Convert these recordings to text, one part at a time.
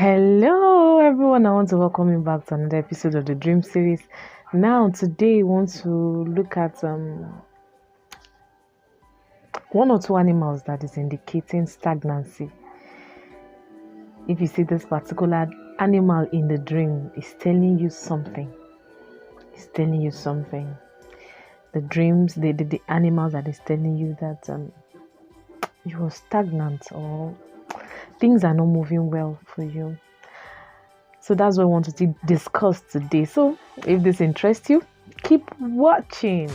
Hello everyone, I want to welcome you back to another episode of the Dream Series. Now today I want to look at one or two animals that is indicating stagnancy. If you see this particular animal in the dream, it's telling you something. It's telling you something. The dreams, the animals that is telling you that you are stagnant or things are not moving well for you. So that's what I want to discuss today. So if this interests you, keep watching.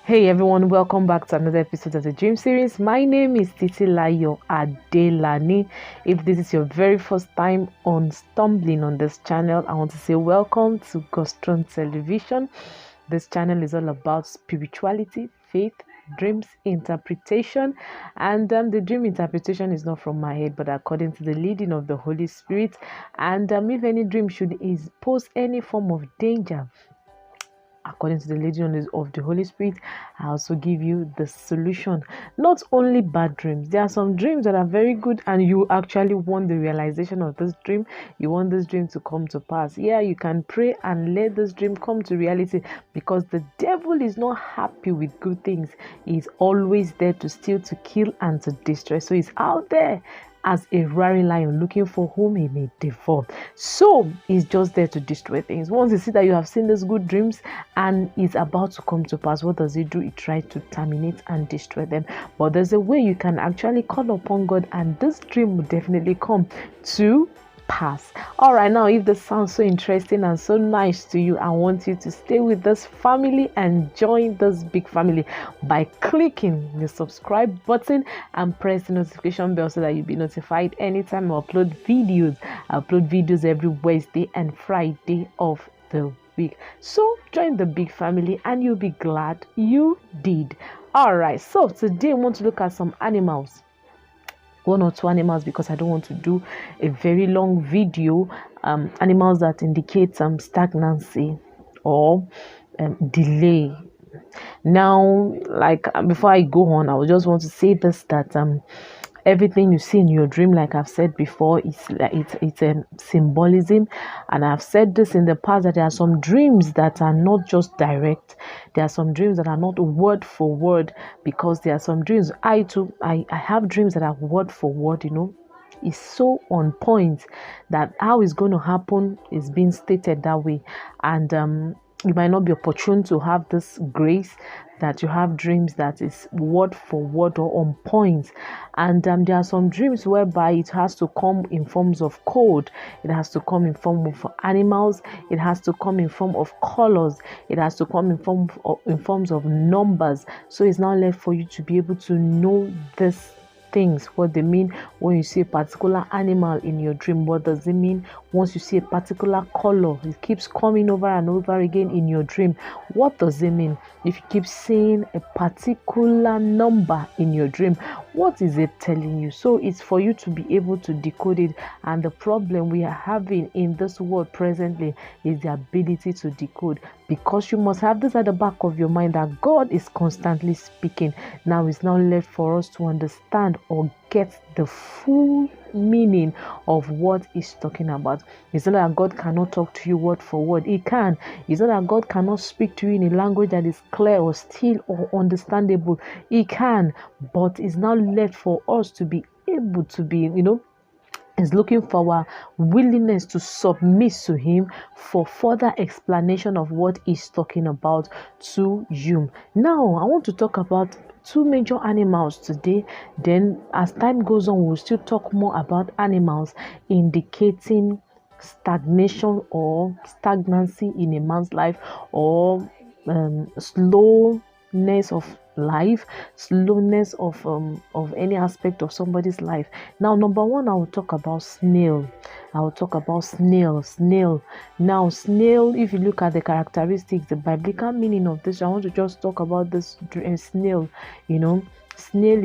Hey everyone, welcome back to another episode of the Dream Series. My name is Titilayo Adelani. If this is your very first time on stumbling on this channel, I want to say welcome to Gostron Television. This channel is all about spirituality, faith, dreams interpretation, and the dream interpretation is not from my head but according to the leading of the Holy Spirit. And if any dream should pose any form of danger, according to the leading of the Holy Spirit, I also give you the solution. Not only bad dreams, there are some dreams that are very good and you actually want the realization of this dream. You want this dream to come to pass. Yeah, you can pray and let this dream come to reality, because the devil is not happy with good things. He's always there to steal, to kill, and to destroy. So he's out there as a roaring lion looking for whom he may devour. So he's just there to destroy things. Once you see that you have seen these good dreams and it's about to come to pass, what does he do? He tries to terminate and destroy them. But there's a way you can actually call upon God and this dream will definitely come to pass. All right, now if this sounds so interesting and so nice to you, I want you to stay with this family and join this big family by clicking the subscribe button and press the notification bell so that you'll be notified anytime I upload videos. I upload videos every Wednesday and Friday of the week. So join the big family and you'll be glad you did. All right, so today I want to look at some animals, one or two animals, because I don't want to do a very long video. Animals that indicate some stagnancy or delay. Now, before I go on, I would just want to say this, that everything you see in your dream, like I've said before, it's a symbolism. And I've said this in the past, that there are some dreams that are not just direct. There are some dreams that are not word for word, because there are some dreams I have dreams that are word for word. It's so on point that how it's going to happen is being stated that way. And you might not be opportune to have this grace that you have dreams that is word for word or on point. And there are some dreams whereby it has to come in forms of code, it has to come in form of animals, it has to come in form of colors, it has to come in forms of numbers. So it's now left for you to be able to know this things, what they mean. When you see a particular animal in your dream, what does it mean? Once you see a particular color, it keeps coming over and over again in your dream, what does it mean? If you keep seeing a particular number in your dream, what is it telling you? So it's for you to be able to decode it. And the problem we are having in this world presently is the ability to decode, because you must have this at the back of your mind that God is constantly speaking. Now it's now left for us to understand or get the full meaning of what he's talking about. It's not that God cannot talk to you word for word. He can. It's not that God cannot speak to you in a language that is clear or still or understandable. He can, but it's now left for us to be able to be, is looking for our willingness to submit to him for further explanation of what he's talking about to you. Now, I want to talk about two major animals today. Then as time goes on, we'll still talk more about animals indicating stagnation or stagnancy in a man's life, or slowness of life, slowness of any aspect of somebody's life. Now, number one, I will talk about snail. I will talk about snail. Now, snail, if you look at the characteristics, the biblical meaning of this, I want to just talk about this snail. Snail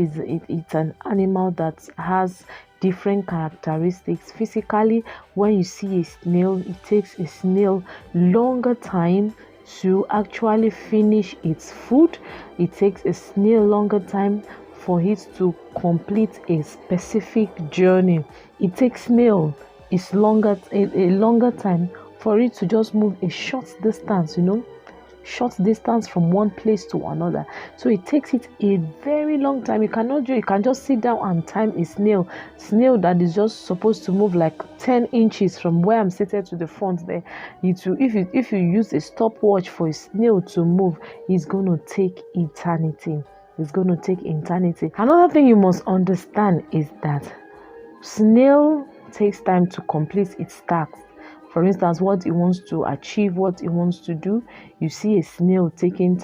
it's an animal that has different characteristics. Physically, when you see a snail, it takes a snail longer time to actually finish its food. It takes a snail longer time for it to complete a specific journey. It takes snail a longer time for it to just move a short distance, short distance from one place to another. So it takes it a very long time. You can just sit down and time a snail that is just supposed to move like 10 inches from where I'm seated to the front there. If you use a stopwatch for a snail to move, it's going to take eternity. Another thing you must understand is that snail takes time to complete its tasks. For instance, what it wants to achieve, what it wants to do, you see a snail taking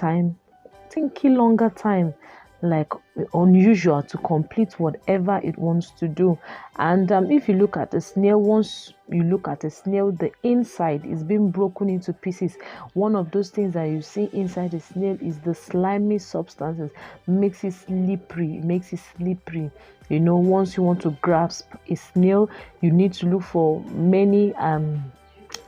longer time, like unusual, to complete whatever it wants to do. And if you look at a snail, once you look at a snail, the inside is being broken into pieces. One of those things that you see inside a snail is the slimy substances, makes it slippery. Once you want to grasp a snail, you need to look for many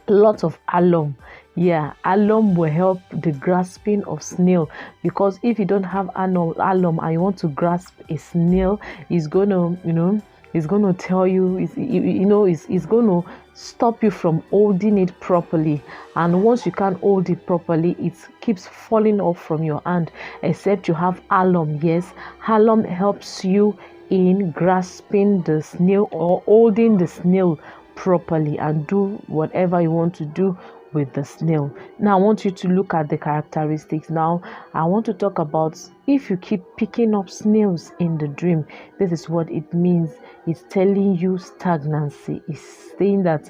lots of alum. Alum will help the grasping of snail, because if you don't have alum and you want to grasp a snail, it's gonna tell you, it's gonna stop you from holding it properly. And once you can't hold it properly, it keeps falling off from your hand, except you have alum. Yes, alum helps you in grasping the snail or holding the snail properly and do whatever you want to do with the snail. Now I want you to look at the characteristics. Now I want to talk about, if you keep picking up snails in the dream, this is what it means. It's telling you stagnancy. It's saying that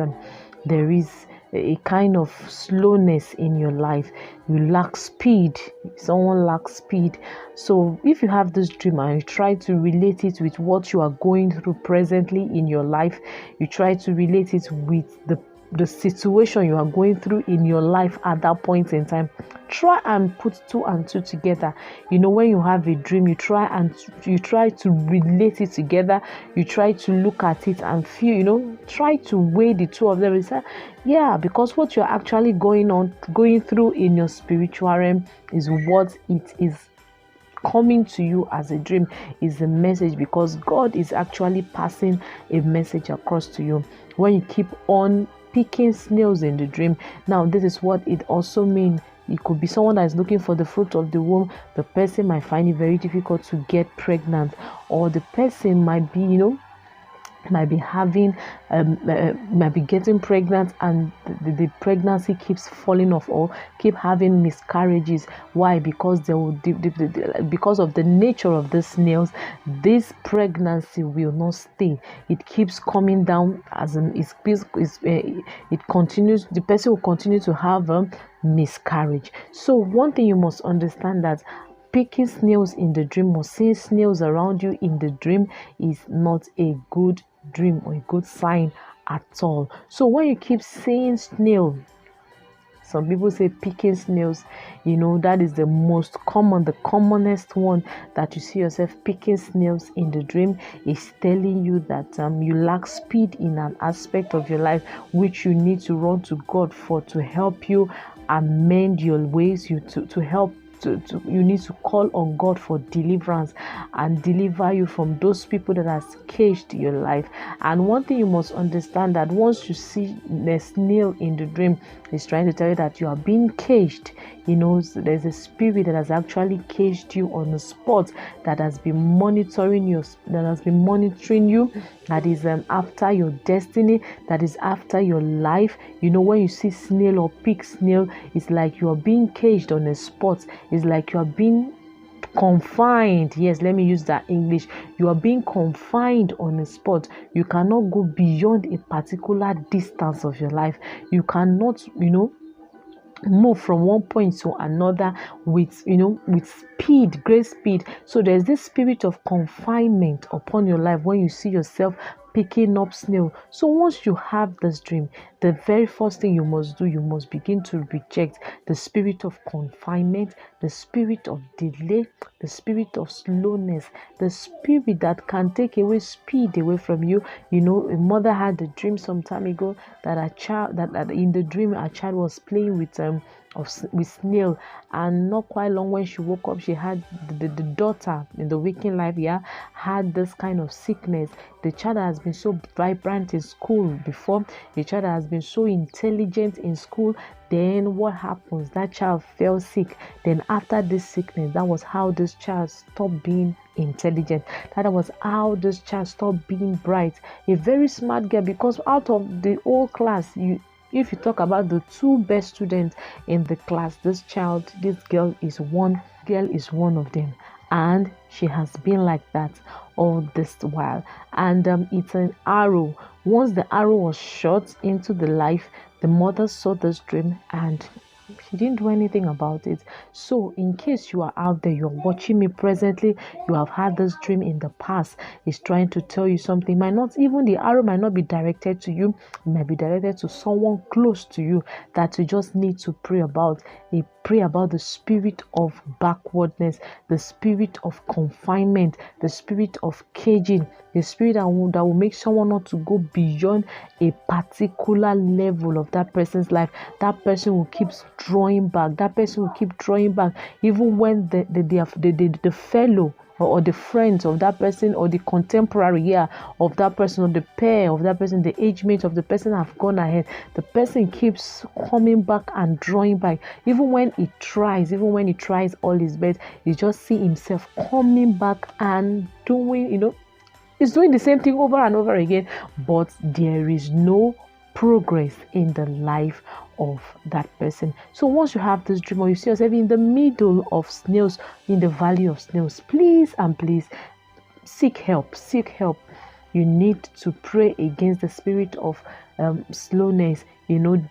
there is a kind of slowness in your life. You lack speed. Someone lacks speed. So if you have this dream and you try to relate it with what you are going through presently in your life, you try to relate it with the situation you are going through in your life at that point in time, try and put two and two together. When you have a dream, you try to relate it together. You try to look at it and feel, try to weigh the two of them. Because what you're actually going through in your spiritual realm is what it is coming to you as a dream, is a message, because God is actually passing a message across to you when you keep on picking snails in the dream. Now, this is what it also means. It could be someone that is looking for the fruit of the womb. The person might find it very difficult to get pregnant, or the person might be, might be getting pregnant, and the pregnancy keeps falling off or keep having miscarriages. Why? Because because of the nature of the snails, this pregnancy will not stay. It keeps coming down, as it continues. The person will continue to have a miscarriage. So one thing you must understand, that picking snails in the dream or seeing snails around you in the dream is not a good dream or a good sign at all. So when you keep seeing snail, some people say picking snails, that is the commonest one, that you see yourself picking snails in the dream, is telling you that you lack speed in an aspect of your life, which you need to run to God for, to help you amend your ways, to help. You need to call on God for deliverance and deliver you from those people that has caged your life. And one thing you must understand, that once you see a snail in the dream, it's trying to tell you that you are being caged. There's a spirit that has actually caged you on the spot, that has been monitoring you, that is after your destiny, that is after your life. When you see snail or pick snail, it's like you are being caged on a spot. It's like you are being confined. Yes, let me use that English. You are being confined on a spot. You cannot go beyond a particular distance of your life. You cannot, move from one point to another with with speed, great speed. So there's this spirit of confinement upon your life when you see yourself picking up snail. So once you have this dream, the very first thing you must do, you must begin to reject the spirit of confinement, the spirit of delay, the spirit of slowness, the spirit that can take away speed away from you. A mother had a dream some time ago that a child that in the dream a child was playing with snail, and not quite long when she woke up, she had the daughter in the waking life had this kind of sickness. The child has been so vibrant in school before, the child has been so intelligent in school. Then what happens? That child fell sick. Then after this sickness, that was how this child stopped being intelligent. That was how this child stopped being bright. A very smart girl, because out of the whole class, if you talk about the two best students in the class, this girl is one of them. And she has been like that all this while. And it's an arrow. Once the arrow was shot into the life, the mother saw this dream and she didn't do anything about it. So in case you are out there, you're watching me presently, you have had this dream in the past, it's trying to tell you something. The arrow might not be directed to you, it might be directed to someone close to you that you just need to pray about. Pray about the spirit of backwardness, the spirit of confinement, the spirit of caging, the spirit that will make someone not to go beyond a particular level of that person's life. That person will keep drawing back. That person will keep drawing back, even when the fellow or the friends of that person, or the contemporary of that person, or the pair of that person, the age mate of the person have gone ahead. The person keeps coming back and drawing back. Even when he tries all his best, you just see himself coming back and doing, he's doing the same thing over and over again, but there is no progress in the life of that person. So once you have this dream, or you see yourself in the middle of snails, in the valley of snails, please seek help. You need to pray against the spirit of slowness,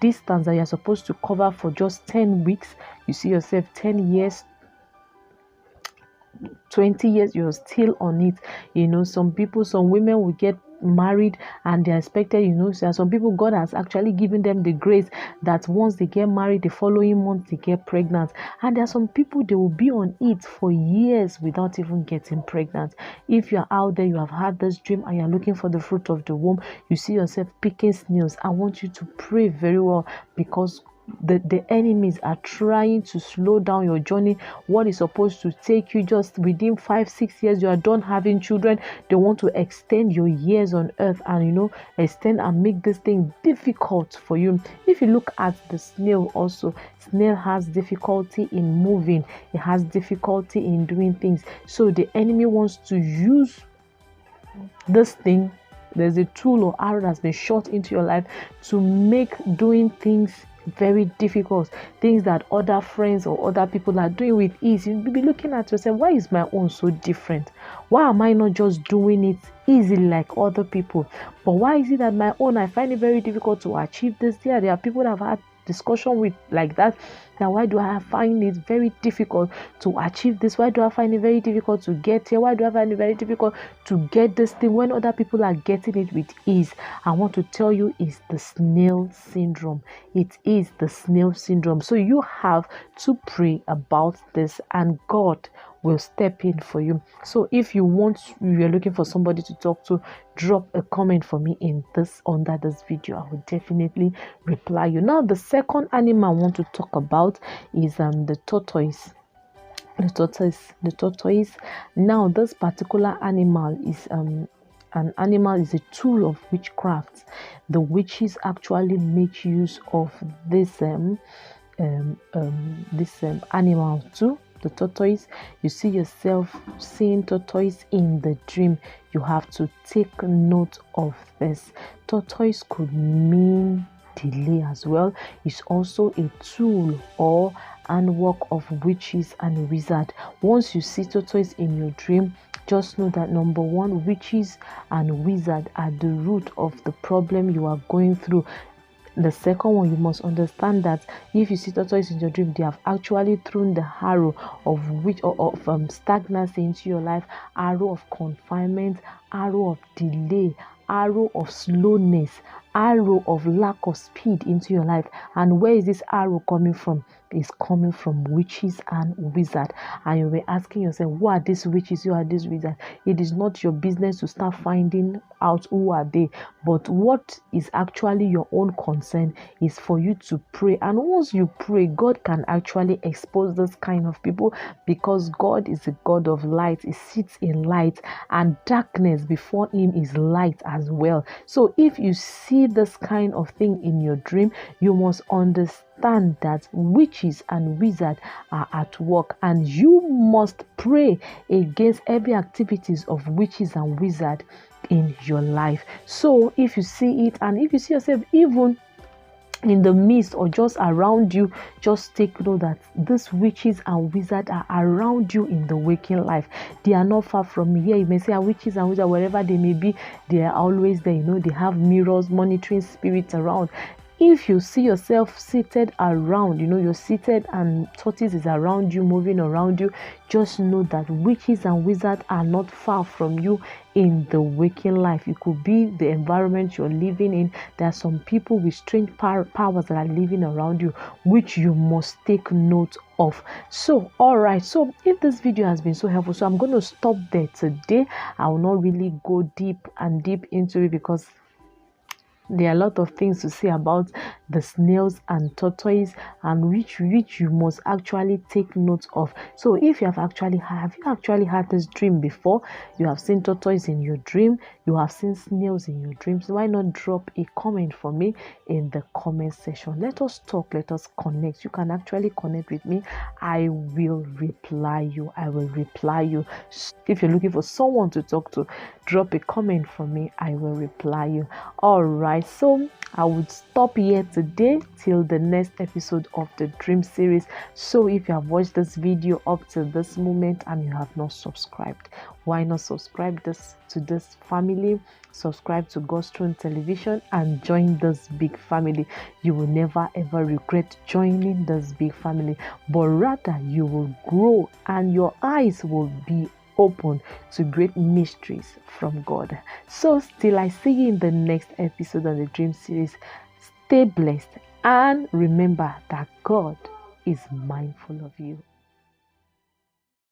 distance that you're supposed to cover for just 10 weeks. You see yourself 10 years, 20 years, you're still on it. Some women will get married and they're expected, so some people, God has actually given them the grace that once they get married, the following month they get pregnant. And there are some people, they will be on it for years without even getting pregnant. If you're out there, you have had this dream and you're looking for the fruit of the womb, you see yourself picking snails, I want you to pray very well, because the enemies are trying to slow down your journey. What is supposed to take you just within 5-6 years, you are done having children. They want to extend your years on earth and extend and make this thing difficult for you. If you look at the snail also, snail has difficulty in moving, it has difficulty in doing things. So the enemy wants to use this thing. There's a tool or arrow that's been shot into your life to make doing things very difficult, things that other friends or other people are doing with ease. You'll be looking at yourself, why is my own so different? Why am I not just doing it easily like other people? But why is it that my own, I find it very difficult to achieve this? There are people that have had discussion with like that. Now, why do I find it very difficult to achieve this? Why do I find it very difficult to get here? Why do I find it very difficult to get this thing when other people are getting it with ease? I want to tell you, it's the snail syndrome. It is the snail syndrome. So you have to pray about this, and God will step in for you. So if you're looking for somebody to talk to, drop a comment for me under this video. I will definitely reply you. Now, the second animal I want to talk about is the tortoise. The tortoise. Now, this particular animal is is a tool of witchcraft. The witches actually make use of this animal too. The tortoise. You see yourself seeing tortoise in the dream, you have to take note of this. Tortoise could mean delay as well. It's also a tool or handwork of witches and wizards. Once you see tortoise in your dream, just know that number one, witches and wizards are the root of the problem you are going through. The second one, you must understand that if you see tortoise in your dream, they have actually thrown the arrow of stagnancy into your life, arrow of confinement, arrow of delay, arrow of slowness, arrow of lack of speed into your life. And where is this arrow coming from? It's coming from witches and wizards. And you'll be asking yourself, who are these witches? Who are these wizards? It is not your business to start finding out who are they, but what is actually your own concern is for you to pray. And once you pray, God can actually expose this kind of people, because God is a God of light. He sits in light, and darkness before him is light as well. So if you see this kind of thing in your dream, you must understand that witches and wizards are at work, and you must pray against every activities of witches and wizards in your life. So if you see it, and if you see yourself even in the midst or just around you, just take note that these witches and wizards are around you in the waking life. They are not far from here. You may say, witches and wizards, wherever they may be, they are always there. They have mirrors, monitoring spirits around. If you see yourself seated around, you're seated and tortoise is around you, moving around you, just know that witches and wizards are not far from you in the waking life. It could be the environment you're living in. There are some people with strange powers that are living around you, which you must take note of. So, all right. So, if this video has been so helpful, so I'm going to stop there today. I will not really go deep into it, because there are a lot of things to say about the snails and tortoise, and which you must actually take note of. So if you have you actually had this dream before? You have seen tortoise in your dream, you have seen snails in your dreams. Why not drop a comment for me in the comment section? Let us talk, let us connect. You can actually connect with me. I will reply you. If you're looking for someone to talk to, drop a comment for me. I will reply you. All right. So I would stop here today till the next episode of the dream series. So if you have watched this video up to this moment and you have not subscribed, why not subscribe to this family? Subscribe to God's Throne Television and join this big family. You will never ever regret joining this big family, but rather you will grow and your eyes will be open to great mysteries from God. So till I see you in the next episode of the dream series, stay blessed and remember that God is mindful of you.